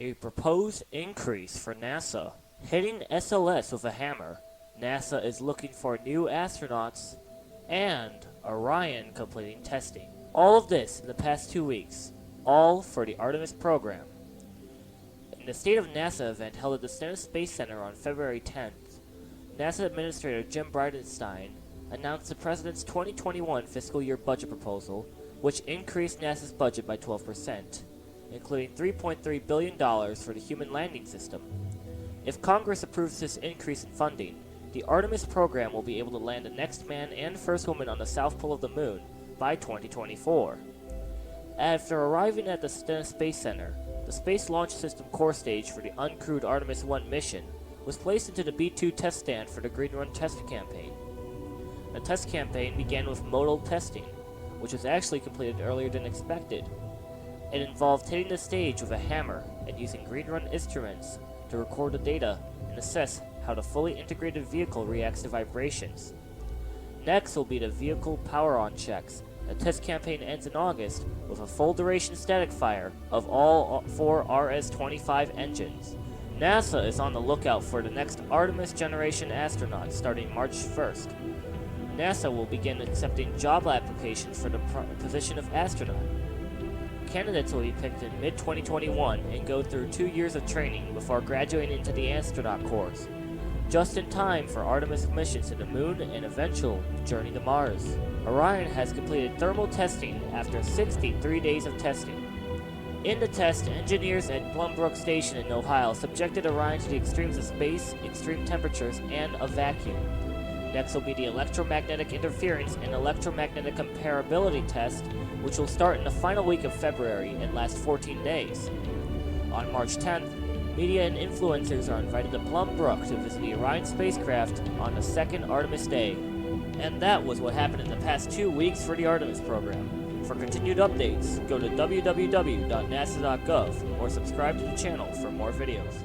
A proposed increase for NASA. Hitting SLS with a hammer. NASA is looking for new astronauts. And Orion completing testing. All of this in the past 2 weeks. All for the Artemis Program. In the State of NASA event held at the Stennis Space Center on February 10th, NASA Administrator Jim Bridenstine announced the President's 2021 fiscal year budget proposal, which increased NASA's budget by 12%, including $3.3 billion for the human landing system. If Congress approves this increase in funding, the Artemis program will be able to land the next man and first woman on the south pole of the moon by 2024. After arriving at the Stennis Space Center, the Space Launch System core stage for the Uncrewed Artemis I Mission was placed into the B-2 test stand for the Green Run test campaign. The test campaign began with Modal testing, which was actually completed earlier than expected. It involved hitting the stage with a hammer and using Green Run instruments to record the data and assess how the fully integrated vehicle reacts to vibrations. Next will be the vehicle power-on checks. The test campaign ends in August with a full-duration static fire of all 4 RS-25 engines. NASA is on the lookout for the next Artemis generation astronauts starting March 1st. NASA will begin accepting job applications for the position of astronaut. Candidates will be picked in mid-2021 and go through 2 years of training before graduating into the astronaut corps, just in time for Artemis missions to the moon and eventual journey to Mars. Orion has completed thermal testing after 63 days of testing. In the test, engineers at Plumbrook Station in Ohio subjected Orion to the extremes of space, extreme temperatures, and a vacuum. Next will be the electromagnetic interference and electromagnetic comparability test, which will start in the final week of February and last 14 days. On March 10th, media and influencers are invited to Plumbrook to visit the Orion spacecraft on the second Artemis Day. And that was what happened in the past 2 weeks for the Artemis program. For continued updates, go to www.nasa.gov or subscribe to the channel for more videos.